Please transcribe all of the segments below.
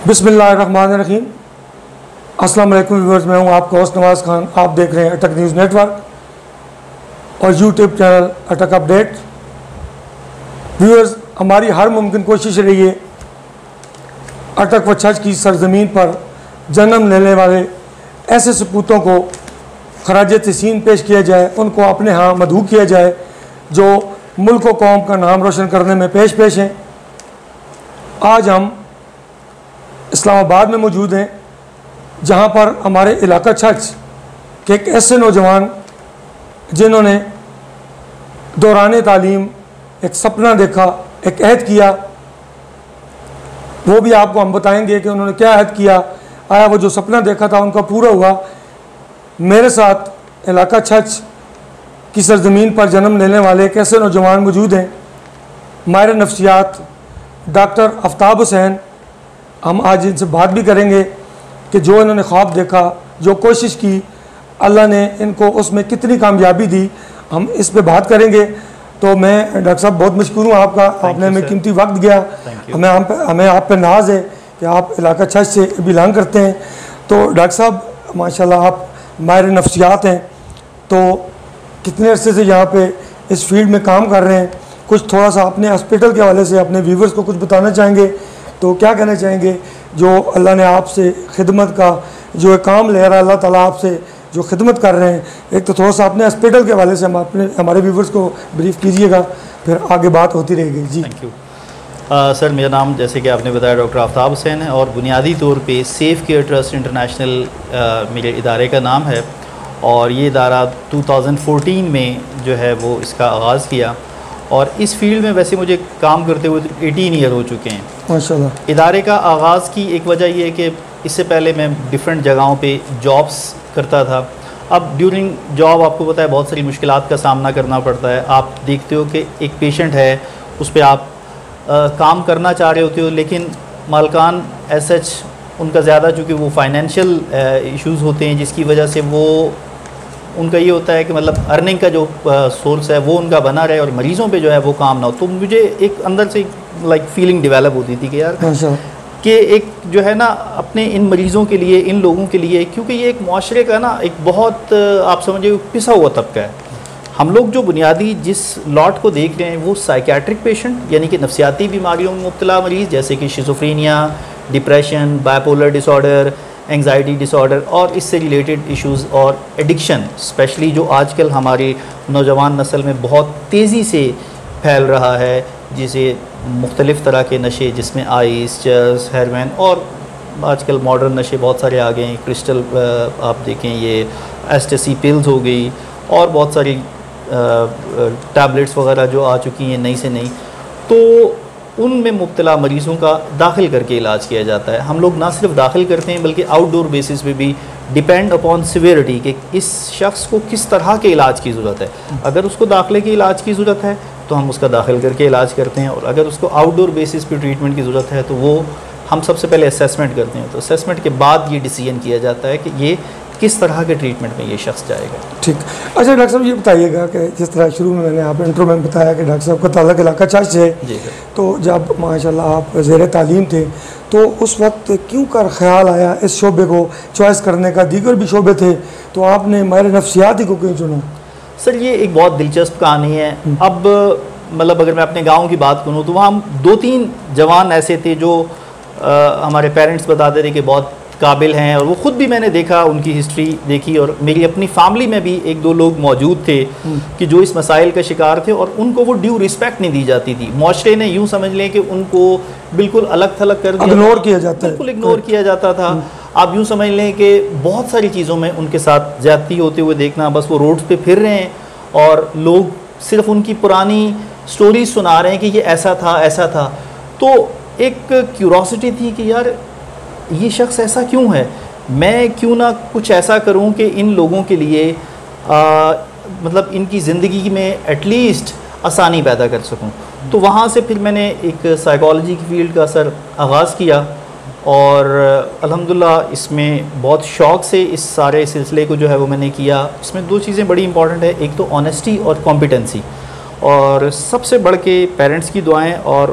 बिस्मिल्लाहिर्रहमानिर्रहीम। अस्सलाम वालेकुम व्यूअर्स, मैं हूं आपका होस्ट नवाज़ खान। आप देख रहे हैं अटक न्यूज़ नेटवर्क और यूट्यूब चैनल अटक अपडेट। व्यूअर्स, हमारी हर मुमकिन कोशिश रही है अटक व छछ की सरजमीन पर जन्म लेने वाले ऐसे सपूतों को खराज तहसीन पेश किया जाए, उनको अपने यहाँ मदहू किया जाए जो मुल्क व कौम का नाम रोशन करने में पेश हैं। आज हम इस्लामाबाद में मौजूद हैं, जहाँ पर हमारे इलाका छछ के एक ऐसे नौजवान जिन्होंने दौरान तालीम एक सपना देखा, एक अहद किया, वो भी आपको हम बताएंगे कि उन्होंने क्या अहद किया। आया वो जो सपना देखा था उनका पूरा हुआ। मेरे साथ इलाका छछ की सरजमीन पर जन्म लेने वाले एक ऐसे नौजवान मौजूद हैं, माहिर नफ्सियात डॉक्टर आफ्ताब हुसैन। हम आज इनसे बात भी करेंगे कि जो इन्होंने ख्वाब देखा, जो कोशिश की, अल्लाह ने इनको उसमें कितनी कामयाबी दी, हम इस पे बात करेंगे। तो मैं डॉक्टर साहब बहुत मशकूर हूँ आपका, आपने हमें कीमती वक्त दिया। हमें आप पे नाज है कि आप इलाका छछ से बिलोंग करते हैं। तो डॉक्टर साहब माशाल्लाह आप माहिर नफ्सियात हैं, तो कितने अरसे से यहाँ पे इस फील्ड में काम कर रहे हैं? कुछ थोड़ा सा अपने हॉस्पिटल के हवाले से अपने व्यूवर्स को कुछ बताना चाहेंगे तो क्या कहना चाहेंगे? जो अल्लाह ने आपसे खिदमत का जो एक काम ले रहा है, अल्लाह ताला आपसे जो खिदमत कर रहे हैं, एक तो थोड़ा सा अपने हॉस्पिटल के हवाले से हम अपने हमारे व्यूवर्स को ब्रीफ कीजिएगा, फिर आगे बात होती रहेगी। जी थैंक यू सर। मेरा नाम जैसे कि आपने बताया डॉक्टर आफ्ताब हुसैन है और बुनियादी तौर पे सेफ़ केयर ट्रस्ट इंटरनेशनल मेरे इदारे का नाम है और ये इदारा 2014 में जो है वो इसका आगाज़ किया और इस फील्ड में वैसे मुझे काम करते हुए 18 ईयर हो चुके हैं माशाल्लाह। इदारे का आगाज़ की एक वजह ये है कि इससे पहले मैं डिफरेंट जगहों पे जॉब्स करता था। अब ड्यूरिंग जॉब आपको पता है बहुत सारी मुश्किलात का सामना करना पड़ता है। आप देखते हो कि एक पेशेंट है, उस पर आप काम करना चाह रहे होते हो, लेकिन मालकान एसएच उनका ज़्यादा चूँकि वो फाइनेंशियल इश्यूज़ होते हैं, जिसकी वजह से वो उनका ये होता है कि मतलब अर्निंग का जो सोर्स है वो उनका बना रहे और मरीज़ों पे जो है वो काम ना हो। तो मुझे एक अंदर से लाइक फीलिंग डेवलप होती थी कि यार कि एक जो है ना अपने इन मरीज़ों के लिए, इन लोगों के लिए, क्योंकि ये एक मुआशरे का ना एक बहुत आप समझिए पिसा हुआ तबका है। हम लोग जो बुनियादी जिस लॉट को देख रहे हैं वो साइकेट्रिक पेशेंट यानी कि नफ्सियाती बीमारियों में मुब्तला मरीज़ जैसे कि schizophrenia, depression, bipolar disorder, anxiety disorder और इससे रिलेटेड इश्यूज़ और एडिक्शन, स्पेशली जो आजकल हमारे नौजवान नस्ल में बहुत तेज़ी से फैल रहा है, जिसे मुख्तलिफ़ तरह के नशे जिसमें आइस, चर्स, हेरोइन और आजकल मॉडर्न नशे बहुत सारे आ गए हैं। क्रिस्टल आप देखें, ये एस्टेसी पिल्स हो गई और बहुत सारी टैबलेट्स वगैरह जो आ चुकी हैं नई से नई, तो उनमें मुब्तला मरीज़ों का दाखिल करके इलाज किया जाता है। हम लोग ना सिर्फ दाखिल करते हैं बल्कि आउटडोर बेसिस पे भी डिपेंड अपॉन सिवियरिटी कि इस शख्स को किस तरह के इलाज की ज़रूरत है। अगर उसको दाखिले के इलाज की ज़रूरत है तो हम उसका दाखिल करके इलाज करते हैं और अगर उसको आउटडोर बेसिस पे ट्रीटमेंट की ज़रूरत है तो वो हम सबसे पहले असेसमेंट करते हैं। तो असेसमेंट के बाद ये डिसीजन किया जाता है कि ये किस तरह के ट्रीटमेंट में ये शख्स जाएगा। ठीक। अच्छा डॉक्टर साहब ये बताइएगा कि जिस तरह शुरू में मैंने आप इंट्रो में बताया कि डॉक्टर साहब का ताल्लुक इलाका छछ से, तो जब माशाल्लाह आप ज़ेर तालीम थे तो उस वक्त क्यों कर ख्याल आया इस शोबे को चॉइस करने का? दीगर भी शोबे थे तो आपने माहिर नफ्सियात ही को क्यों चुना? सर ये एक बहुत दिलचस्प कहानी है। अब मतलब अगर मैं अपने गाँव की बात करूँ तो वहाँ हम 2-3 जवान ऐसे थे जो हमारे पेरेंट्स बताते थे कि बहुत काबिल हैं और वो ख़ुद भी मैंने देखा, उनकी हिस्ट्री देखी और मेरी अपनी फैमिली में भी 1-2 लोग मौजूद थे कि जो इस मसाइल का शिकार थे और उनको वो ड्यू रिस्पेक्ट नहीं दी जाती थी। मुआशरे ने यूँ समझ लें कि उनको बिल्कुल अलग थलग कर दिया, इग्नोर किया जाता है, बिल्कुल इग्नोर किया जाता था। आप यूँ समझ लें कि बहुत सारी चीज़ों में उनके साथ ज़्यादती होते हुए देखना, बस वो रोड्स पे फिर रहे हैं और लोग सिर्फ उनकी पुरानी स्टोरीज सुना रहे हैं कि ये ऐसा था ऐसा था। तो एक क्यूरोसिटी थी कि यार ये शख्स ऐसा क्यों है, मैं क्यों ना कुछ ऐसा करूं कि इन लोगों के लिए मतलब इनकी ज़िंदगी में एटलीस्ट आसानी पैदा कर सकूं। तो वहाँ से फिर मैंने एक साइकोलॉजी की फील्ड का सर आगाज़ किया और अल्हम्दुलिल्लाह इसमें बहुत शौक़ से इस सारे सिलसिले को जो है वो मैंने किया। इसमें 2 चीज़ें बड़ी इंपॉर्टेंट है, एक तो ऑनेस्टी और कॉम्पिटेंसी। और सबसे बढ़ के पेरेंट्स की दुआएं और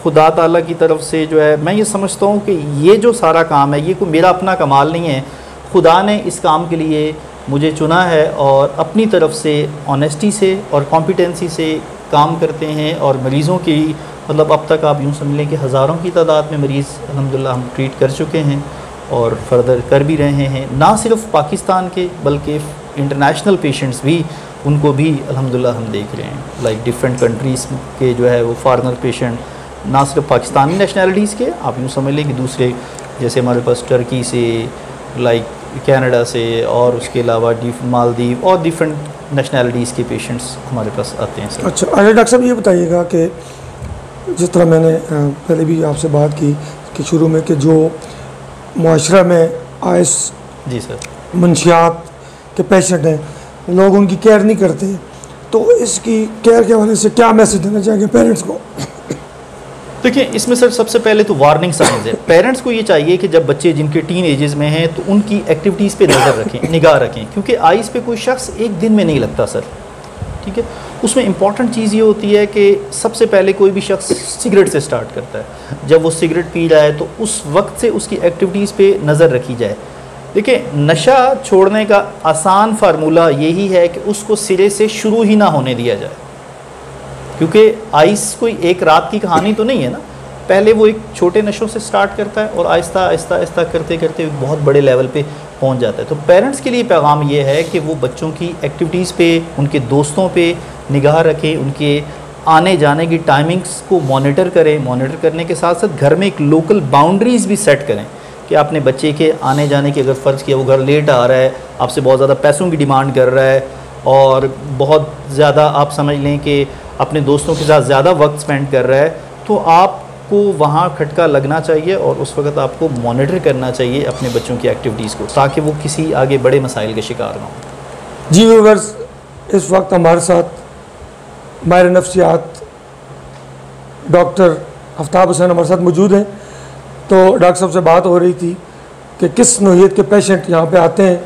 खुदा ताला की तरफ से जो है, मैं ये समझता हूँ कि ये जो सारा काम है ये कोई मेरा अपना कमाल नहीं है, खुदा ने इस काम के लिए मुझे चुना है और अपनी तरफ से ऑनेस्टी से और कॉम्पिटेंसी से काम करते हैं। और मरीज़ों की मतलब अब तक आप यूँ समझ लें कि हज़ारों की तादाद में मरीज़ अल्हम्दुलिल्लाह हम ट्रीट कर चुके हैं और फर्दर कर भी रहे हैं। ना सिर्फ पाकिस्तान के बल्कि इंटरनेशनल पेशेंट्स भी, उनको भी अल्हम्दुलिल्लाह हम देख रहे हैं। लाइक डिफरेंट कंट्रीज़ के जो है वो फॉरेनर पेशेंट, ना सिर्फ पाकिस्तानी नेशनैलिटीज़ के, आप यूँ समझ लें कि दूसरे जैसे हमारे पास टर्की से, लाइक कनाडा से, और उसके अलावा मालदीव और डिफरेंट नेशनैलिटीज़ के पेशेंट्स हमारे पास आते हैं सर। अच्छा डॉक्टर साहब ये बताइएगा कि जिस तरह मैंने पहले भी आपसे बात की कि शुरू में कि जो मुआशरा में आइस जी सर मंशियात के पेशेंट हैं लोग उनकी केयर नहीं करते, तो इसकी केयर के हवाले से क्या मैसेज देना चाहेंगे पेरेंट्स को? देखिए इसमें सर सबसे पहले तो वार्निंग साइंस है। पेरेंट्स को ये चाहिए कि जब बच्चे जिनके टीन एजेस में हैं तो उनकी एक्टिविटीज़ पे नज़र रखें, निगाह रखें, क्योंकि आइज़ पे कोई शख्स एक दिन में नहीं लगता सर, ठीक है। उसमें इंपॉर्टेंट चीज़ ये होती है कि सबसे पहले कोई भी शख्स सिगरेट से स्टार्ट करता है, जब वो सिगरेट पी रहा है तो उस वक्त से उसकी एक्टिविटीज़ पे नज़र रखी जाए। देखिए नशा छोड़ने का आसान फार्मूला यही है कि उसको सिरे से शुरू ही ना होने दिया जाए, क्योंकि आइस कोई एक रात की कहानी तो नहीं है ना। पहले वो एक छोटे नशों से स्टार्ट करता है और आहिस्ता आहिस्ता आहिस्ता करते करते एक बहुत बड़े लेवल पे पहुंच जाता है। तो पेरेंट्स के लिए पैगाम ये है कि वो बच्चों की एक्टिविटीज़ पे, उनके दोस्तों पे निगाह रखें, उनके आने जाने की टाइमिंग्स को मॉनिटर करें। मॉनिटर करने के साथ साथ घर में एक लोकल बाउंड्रीज़ भी सेट करें कि आपने बच्चे के आने जाने की, अगर फ़र्ज़ किया वो घर लेट आ रहा है, आपसे बहुत ज़्यादा पैसों की डिमांड कर रहा है और बहुत ज़्यादा आप समझ लें कि अपने दोस्तों के साथ ज़्यादा वक्त स्पेंड कर रहा है, तो आपको वहाँ खटका लगना चाहिए और उस वक्त आपको मॉनिटर करना चाहिए अपने बच्चों की एक्टिविटीज़ को, ताकि वो किसी आगे बड़े मसाइल के शिकार ना हो। जी व्यूअर्स, इस वक्त हमारे साथ माहिर नफ्सियात डॉक्टर आफ्ताब हुसैन हमारे साथ मौजूद हैं। तो डॉक्टर साहब से बात हो रही थी कि किस नौइयत के पेशेंट यहाँ पे आते हैं,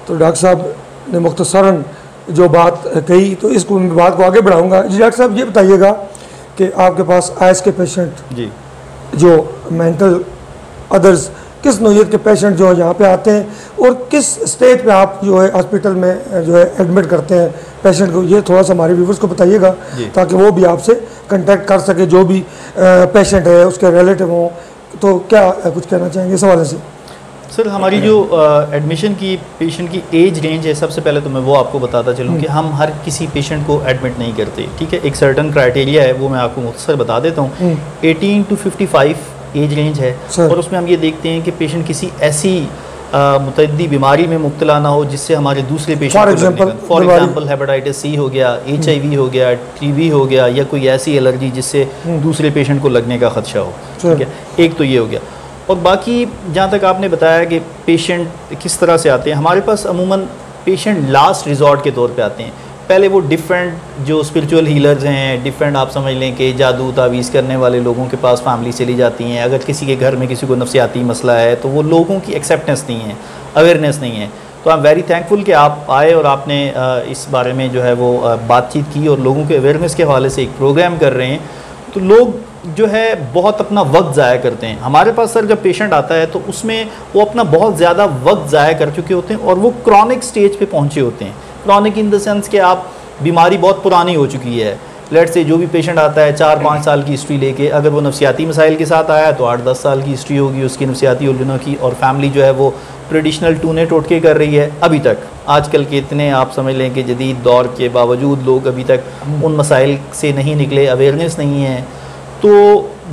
तो डॉक्टर साहब ने मुख्तसरन जो बात कही, तो इसको मैं बात को आगे बढ़ाऊंगा। जी डॉक्टर साहब ये बताइएगा कि आपके पास आइस के पेशेंट जी, जो मेंटल अदर्स, किस नौइयत के पेशेंट जो यहाँ पे आते हैं और किस स्टेज पे आप जो है हॉस्पिटल में जो है एडमिट करते हैं पेशेंट को, ये थोड़ा सा हमारे व्यूवर्स को बताइएगा ताकि वो भी आपसे कांटेक्ट कर सके, जो भी पेशेंट है उसके रिलेटिव हों। तो क्या कुछ कहना चाहेंगे इस हवाले से? सर हमारी जो एडमिशन की पेशेंट की एज रेंज है, सबसे पहले तो मैं वो आपको बताता चलूँ कि हम हर किसी पेशेंट को एडमिट नहीं करते, ठीक है। एक सर्टन क्राइटेरिया है, वो मैं आपको मुख्तसर बता देता हूँ। 18 to 55 एज रेंज है और उसमें हम ये देखते हैं कि पेशेंट किसी ऐसी मुतअद्दी बीमारी में मुब्तला ना हो जिससे हमारे दूसरे patient for example hepatitis C हो गया, HIV हो गया, TB हो गया, या कोई ऐसी एलर्जी जिससे दूसरे पेशेंट को लगने का खदशा हो, ठीक है। एक तो ये हो गया। और बाकी जहाँ तक आपने बताया कि पेशेंट किस तरह से आते हैं, हमारे पास अमूमन पेशेंट लास्ट रिजॉर्ट के तौर पे आते हैं। पहले वो डिफरेंट जो स्पिरिचुअल हीलर्स हैं, डिफरेंट आप समझ लें कि जादू तावीज़ करने वाले लोगों के पास फैमिली चली जाती हैं। अगर किसी के घर में किसी को नफ्सियाती मसला है तो वो लोगों की एक्सेप्टेंस नहीं है, अवेयरनेस नहीं है। तो आई एम वेरी थैंकफुल कि आप आए और आपने इस बारे में जो है वो बातचीत की और लोगों के अवेयरनेस के हवाले से एक प्रोग्राम कर रहे हैं। तो लोग जो है बहुत अपना वक्त ज़ाया करते हैं। हमारे पास सर जब पेशेंट आता है तो उसमें वो अपना बहुत ज़्यादा वक्त ज़ाया कर चुके होते हैं और वो क्रॉनिक स्टेज पे पहुंचे होते हैं। क्रॉनिक इन द सेंस कि आप बीमारी बहुत पुरानी हो चुकी है। लेट से जो भी पेशेंट आता है 4-5 साल की हिस्ट्री लेके, अगर वो नफ्सियाती मसाइल के साथ आया तो 8-10 साल की हिस्ट्री होगी उसकी नफ्सियाती उलझनों की, और फैमिली जो है वो ट्रेडिशनल टूने टोटके कर रही है अभी तक। आजकल के इतने आप समझ लें कि जदीद दौर के बावजूद लोग अभी तक उन मसाइल से नहीं निकले, अवेयरनेस नहीं है। तो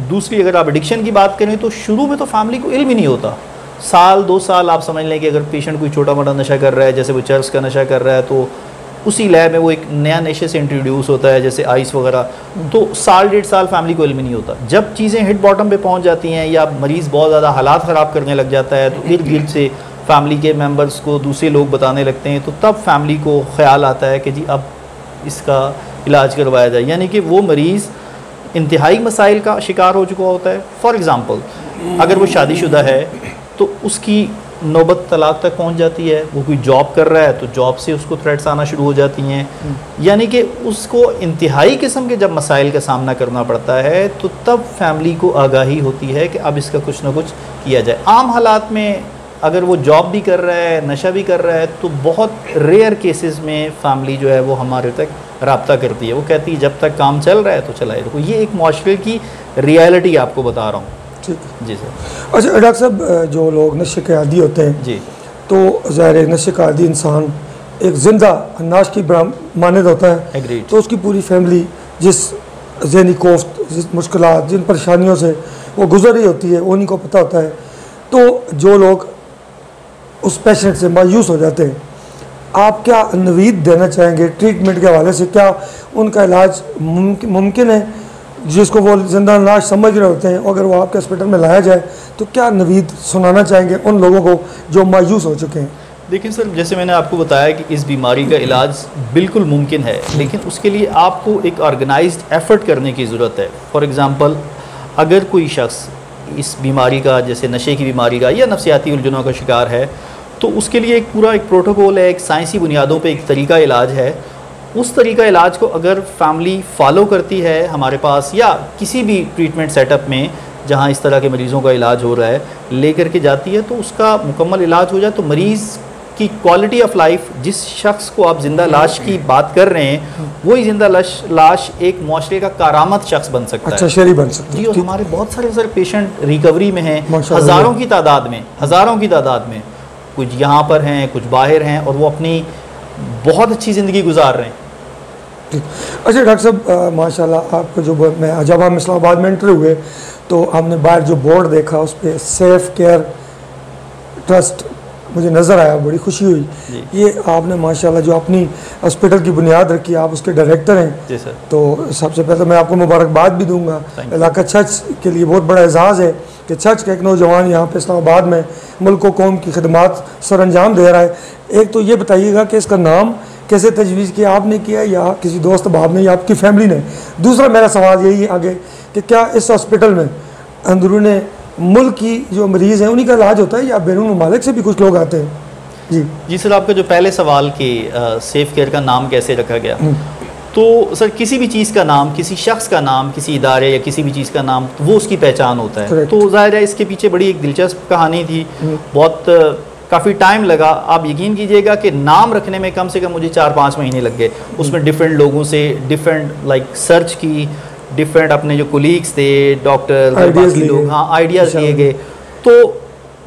दूसरी अगर आप एडिक्शन की बात करें तो शुरू में तो फैमिली को इल्म ही नहीं होता। 1-2 साल आप समझ लें कि अगर पेशेंट कोई छोटा मोटा नशा कर रहा है, जैसे वो चर्स का नशा कर रहा है, तो उसी लैब में वो एक नया नशे से इंट्रोड्यूस होता है जैसे आइस वगैरह, तो 1-1.5 साल फैमिली को इल्म नहीं होता। जब चीज़ें हिट बॉटम पे पहुंच जाती हैं या मरीज़ बहुत ज़्यादा हालात ख़राब करने लग जाता है तो इर्द गिर्द से फैमिली के मेम्बर्स को दूसरे लोग बताने लगते हैं, तो तब फैमिली को ख्याल आता है कि जी अब इसका इलाज करवाया जाए। यानी कि वो मरीज़ इंतहाई मसाइल का शिकार हो चुका होता है। फॉर एग्ज़ाम्पल अगर वो शादीशुदा है तो उसकी नौबत तलाक तक पहुंच जाती है। वो कोई जॉब कर रहा है तो जॉब से उसको थ्रेट्स आना शुरू हो जाती हैं, यानी कि उसको इंतहाई किस्म के जब मसाइल का सामना करना पड़ता है तो तब फैमिली को आगाही होती है कि अब इसका कुछ ना कुछ किया जाए। आम हालात में अगर वो जॉब भी कर रहा है, नशा भी कर रहा है, तो बहुत रेयर केसेस में फैमिली जो है वो हमारे तक रब्ता करती है। वो कहती है जब तक काम चल रहा है तो चलाए रखो। ये एक माशरे की रियलिटी आपको बता रहा हूँ। ठीक जी सर। अच्छा डॉक्टर साहब, जो लोग नशे के आदी होते हैं जी, तो ज़ाहिर है नशे का आदी इंसान एक जिंदा नाश की मानद होता है। एग्रीड। तो उसकी पूरी फैमिली जिस ज़हनी कोफ्त, जिस मुश्किलात, जिन परेशानियों से वो गुजर रही होती है, उन्हीं को पता होता है। तो जो लोग उस पेशेंट से मायूस हो जाते हैं, आप क्या नवीद देना चाहेंगे ट्रीटमेंट के हवाले से? क्या उनका इलाज मुमकिन है? जिसको वो जिंदा लाश समझ रहे होते हैं, अगर वो आपके हॉस्पिटल में लाया जाए तो क्या नवीद सुनाना चाहेंगे उन लोगों को जो मायूस हो चुके हैं? देखिए सर, जैसे मैंने आपको बताया कि इस बीमारी का इलाज बिल्कुल मुमकिन है, लेकिन उसके लिए आपको एक ऑर्गेनाइज्ड एफर्ट करने की ज़रूरत है। फॉर एग्ज़ाम्पल, अगर कोई शख्स इस बीमारी का, जैसे नशे की बीमारी का या नफसियाती उलझनों का शिकार है, तो उसके लिए एक पूरा एक प्रोटोकॉल है, एक साइंसी बुनियादों पे एक तरीका इलाज है। उस तरीका इलाज को अगर फैमिली फ़ॉलो करती है हमारे पास या किसी भी ट्रीटमेंट सेटअप में जहाँ इस तरह के मरीज़ों का इलाज हो रहा है, लेकर के जाती है, तो उसका मुकम्मल इलाज हो जाए तो मरीज़ की क्वालिटी ऑफ लाइफ, जिस शख्स को आप जिंदा लाश की बात कर रहे हैं, वही जिंदा लाश एक मुआशरे का कारामद शख्स बन सकता है। अच्छा, शहरी बन सकता है। जी, और हमारे बहुत सारे सर पेशेंट रिकवरी में हैं, माशाअल्लाह। हज़ारों की तादाद में, कुछ यहाँ पर हैं, कुछ बाहर हैं, और वो अपनी बहुत अच्छी ज़िंदगी गुजार रहे हैं। अच्छा डॉक्टर साहब, माशाल्लाह आपको जब हम इस्लामाबाद में एंटर हुए तो हमने बाहर जो बोर्ड देखा उस पर सेफ केयर ट्रस्ट मुझे नज़र आया, बड़ी खुशी हुई। ये आपने माशाल्लाह जो अपनी हॉस्पिटल की बुनियाद रखी, आप उसके डायरेक्टर हैं। जी सर। तो सबसे पहले तो मैं आपको मुबारकबाद भी दूंगा। इलाका छछ के लिए बहुत बड़ा एजाज़ है कि छछ का एक नौजवान यहाँ पे इस्लामाबाद में मुल्क व कौम की खिदमात सर अंजाम दे रहा है। एक तो ये बताइएगा कि इसका नाम कैसे तजवीज़ किया, आपने किया या किसी दोस्त बाब ने या आपकी फैमिली ने? दूसरा मेरा सवाल यही है आगे कि क्या इस हॉस्पिटल में अंदरून मुल्क की जो मरीज़ हैं उन्हीं का इलाज होता है या बैरून ममालिक से भी कुछ लोग आते हैं? जी सर, आपका जो पहले सवाल कि सेफ केयर का नाम कैसे रखा गया, तो सर किसी भी चीज़ का नाम, किसी शख्स का नाम, किसी इदारे या किसी भी चीज़ का नाम, वो उसकी पहचान होता है। Correct. तो ज़ाहिर है इसके पीछे बड़ी एक दिलचस्प कहानी थी, बहुत काफ़ी टाइम लगा। आप यकीन कीजिएगा कि नाम रखने में कम से कम मुझे 4-5 महीने लग गए। उसमें डिफरेंट लोगों से डिफरेंट सर्च की, डिफरेंट अपने जो कोलीग्स थे, डॉक्टर, बाकी लोग, हाँ, आइडियाज़ दिए गए। तो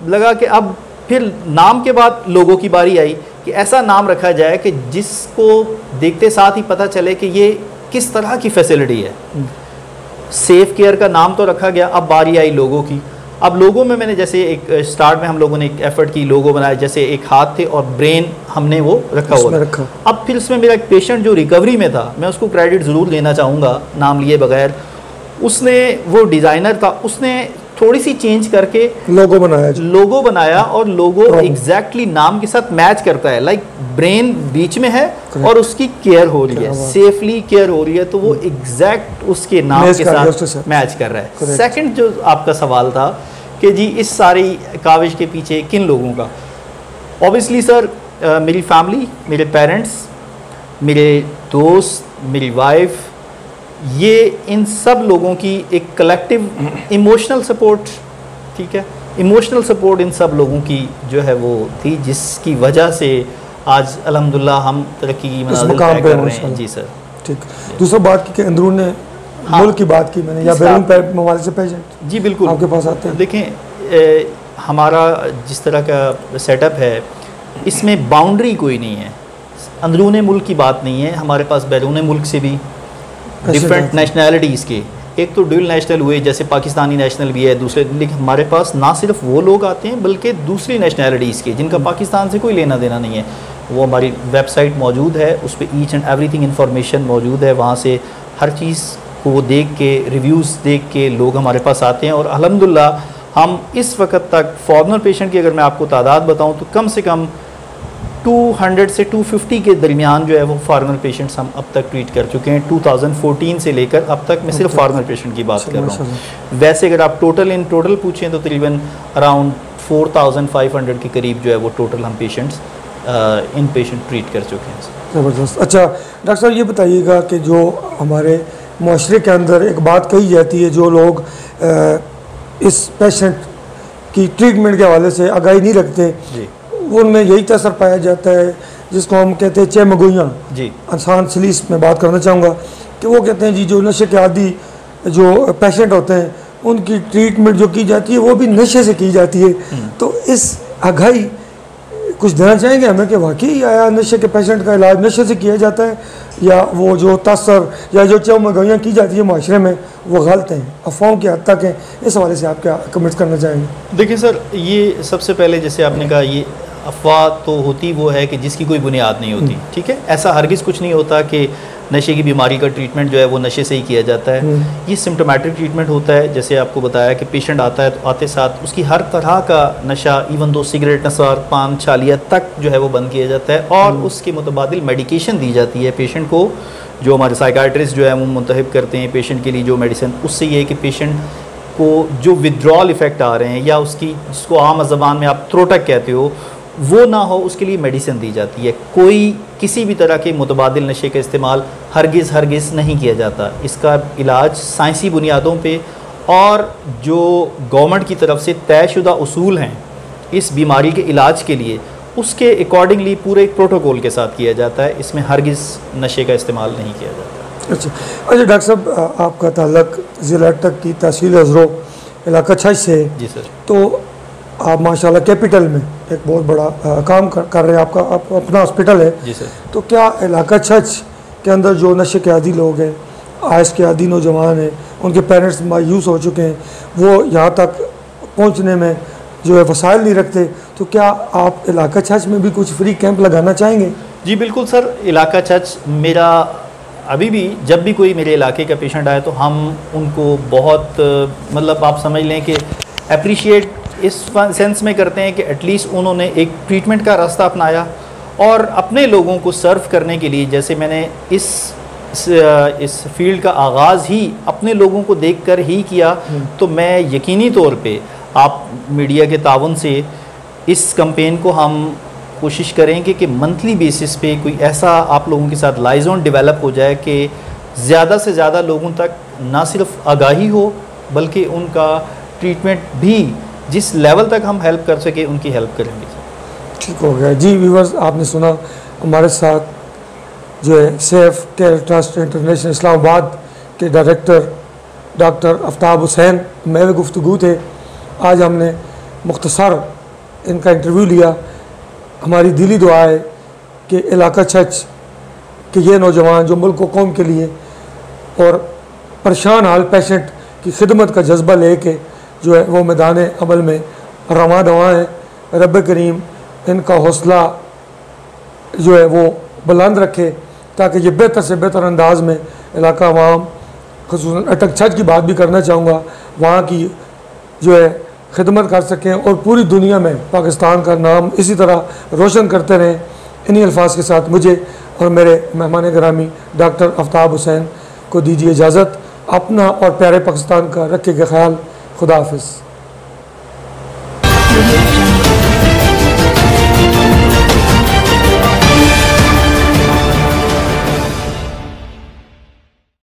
लगा कि अब फिर नाम के बाद लोगों की बारी आई कि ऐसा नाम रखा जाए कि जिसको देखते साथ ही पता चले कि ये किस तरह की फैसिलिटी है। सेफ केयर का नाम तो रखा गया, अब बारी आई लोगों की। अब लोगों में मैंने जैसे एक स्टार्ट में हम लोगों ने एक एफर्ट की, लोगो बनाया, जैसे एक हाथ थे और ब्रेन हमने वो रखा हुआ। अब फिर उसमें मेरा एक पेशेंट जो रिकवरी में था, मैं उसको क्रेडिट ज़रूर देना चाहूँगा नाम लिए बगैर, उसने, वो डिज़ाइनर था, उसने थोड़ी सी चेंज करके लोगो बनाया और लोगो एग्जैक्टली नाम के साथ मैच करता है। लाइक ब्रेन बीच में है और उसकी केयर हो रही है, सेफली केयर हो रही है, तो वो एग्जैक्ट उसके नाम के साथ मैच कर रहा है। सेकंड जो आपका सवाल था कि जी इस सारी काविश के पीछे किन लोगों का, ऑब्वियसली सर मेरी फैमिली, मेरे पेरेंट्स, मेरे दोस्त, मेरी वाइफ, ये इन सब लोगों की एक कलेक्टिव इमोशनल सपोर्ट, ठीक है, इमोशनल सपोर्ट इन सब लोगों की जो है वो थी, जिसकी वजह से आज अल्हम्दुलिल्लाह हम तरक्की की मंजिल तय कर रहे हैं। जी सर। ठीक। दूसरा बात की कि अंदरून मुल्क की बात की मैंने, या बैरून ममालिक से पेशेंट जी बिल्कुल आपके पास आते हैं? देखें, हमारा जिस तरह का सेटअप है इसमें बाउंड्री कोई नहीं है, अंदरून मुल्क की बात नहीं है, हमारे पास बैरून मुल्क से भी डिफरेंट नेशनैलिटीज़ के, एक तो ड्यूल नेशनल हुए, जैसे पाकिस्तानी नेशनल भी है, दूसरे, लेकिन हमारे पास ना सिर्फ वो लोग आते हैं बल्कि दूसरी नेशनैलिटीज़ के जिनका पाकिस्तान से कोई लेना देना नहीं है। वो हमारी वेबसाइट मौजूद है, उस पर ईच एंड एवरीथिंग इन्फॉर्मेशन मौजूद है, वहाँ से हर चीज़ को देख के, रिव्यूज़ देख के लोग हमारे पास आते हैं। और अल्हम्दुलिल्लाह हम इस वक्त तक फॉरेनर पेशेंट की अगर मैं आपको तादाद बताऊँ तो कम से कम 200 से 250 के दरमियान जो है वो फॉरेनर पेशेंट्स हम अब तक ट्रीट कर चुके हैं। 2014 से लेकर अब तक मैं सिर्फ फॉरेनर पेशेंट की बात कर रहा हूँ। वैसे अगर आप टोटल पूछें तो तकरीबन अराउंड 4500 के करीब जो है वो टोटल हम पेशेंट्स इन पेशेंट ट्रीट कर चुके हैं। ज़बरदस्त। अच्छा डॉक्टर साहब, ये बताइएगा कि जो हमारे माशरे के अंदर एक बात कही जाती है, जो लोग इस पेशेंट की ट्रीटमेंट के हवाले से आगाही नहीं रखते जी, उनमें यही तसर पाया जाता है जिसको हम कहते हैं चेमगोइयाँ। जी, आसान सलीस में बात करना चाहूँगा कि वो कहते हैं जी जो नशे के आदी जो पेशेंट होते हैं उनकी ट्रीटमेंट जो की जाती है वो भी नशे से की जाती है। तो इस आगाही कुछ देना चाहेंगे हमें कि वाकई आया नशे के पेशेंट का इलाज नशे से किया जाता है, या वो जो तसर या जो चेमगोइयाँ की जाती है माशरे में वो गलत हैं, अफवाहों की हद तक हैं? इस हवाले से आप क्या कमेंट करना चाहेंगे? देखिए सर, ये सबसे पहले जैसे आपने कहा, ये अफवाह तो होती वो है कि जिसकी कोई बुनियाद नहीं होती। ठीक है, ऐसा हरगिज़ कुछ नहीं होता कि नशे की बीमारी का ट्रीटमेंट जो है वो नशे से ही किया जाता है। ये सिम्टोमेटिक ट्रीटमेंट होता है। जैसे आपको बताया कि पेशेंट आता है तो आते साथ उसकी हर तरह का नशा, इवन दो सिगरेट, नशा, पान, छालिया तक जो है वो बंद किया जाता है, और उसके मुतबादिल मेडिकेशन दी जाती है पेशेंट को, जो हमारे साइकाट्रिस्ट जो है वो मुंतखब करते हैं पेशेंट के लिए जो मेडिसिन। उससे ये है कि पेशेंट को जो विड्रॉल इफ़ेक्ट आ रहे हैं या उसकी, जिसको आम ज़बान में आप त्रोटक कहते हो, वो ना हो, उसके लिए मेडिसिन दी जाती है। कोई किसी भी तरह के मुतबादिल नशे का इस्तेमाल हरगिज़ नहीं किया जाता। इसका इलाज साइंसी बुनियादों पे और जो गवर्नमेंट की तरफ से तयशुदा उसूल हैं इस बीमारी के इलाज के लिए, उसके अकॉर्डिंगली पूरे एक प्रोटोकॉल के साथ किया जाता है। इसमें हरगिज़ नशे का इस्तेमाल नहीं किया जाता। अच्छा डॉक्टर साहब, आपका ताल्लुक ज़िला अटक की तहसील हज़रो इलाका छज से है। जी सर। तो आप माशाल्लाह कैपिटल में एक बहुत बड़ा काम कर रहे हैं, आपका अपना हॉस्पिटल है। जी सर। तो क्या इलाका छज के अंदर जो नशे के आदी लोग हैं, आयस के आदी नौजवान हैं, उनके पेरेंट्स मायूस हो चुके हैं, वो यहाँ तक पहुँचने में जो है वसाइल नहीं रखते, तो क्या आप इलाका छज में भी कुछ फ्री कैंप लगाना चाहेंगे? जी बिल्कुल सर। इलाका छज मेरा, अभी भी जब भी कोई मेरे इलाके का पेशेंट आए तो हम उनको बहुत मतलब आप समझ लें कि अप्रिशिएट इस सेंस में करते हैं कि एटलीस्ट उन्होंने एक ट्रीटमेंट का रास्ता अपनाया और अपने लोगों को सर्व करने के लिए, जैसे मैंने इस फील्ड का आगाज़ ही अपने लोगों को देखकर ही किया, तो मैं यकीनी तौर पे आप मीडिया के ताउन से इस कैंपेन को हम कोशिश करेंगे कि मंथली बेसिस पे कोई ऐसा आप लोगों के साथ लाइजन डेवलप हो जाए कि ज़्यादा से ज़्यादा लोगों तक ना सिर्फ आगाही हो बल्कि उनका ट्रीटमेंट भी जिस लेवल तक हम हेल्प कर सके उनकी हेल्प करेंगे। ठीक हो गया जी। व्यूअर्स, आपने सुना हमारे साथ जो है safe care trust international Islamabad के डायरेक्टर डॉक्टर आफ्ताब हुसैन मेरे गुफ्तगू थे। आज हमने मुख्तसर इनका इंटरव्यू लिया। हमारी दिली दुआ है कि इलाका छज के ये नौजवान जो मुल्क व कौम के लिए और परेशान हाल पेशेंट की खिदमत का जज्बा लेके जो है वो मैदान अमल में रवा दवा हैं। रब करीम इनका हौसला जो है वो बुलंद रखे ताकि ये बेहतर से बेहतर अंदाज में इलाका अवाम, ख़ुसूसन अटक छज की बात भी करना चाहूँगा, वहाँ की जो है खिदमत कर सकें और पूरी दुनिया में पाकिस्तान का नाम इसी तरह रोशन करते रहें। इन्हीं अल्फाज के साथ मुझे और मेरे मेहमान गिरामी डॉक्टर आफ्ताब हुसैन को दीजिए इजाज़त। अपना और प्यारे पाकिस्तान का रखेगा ख्याल। खुदा हाफिज़।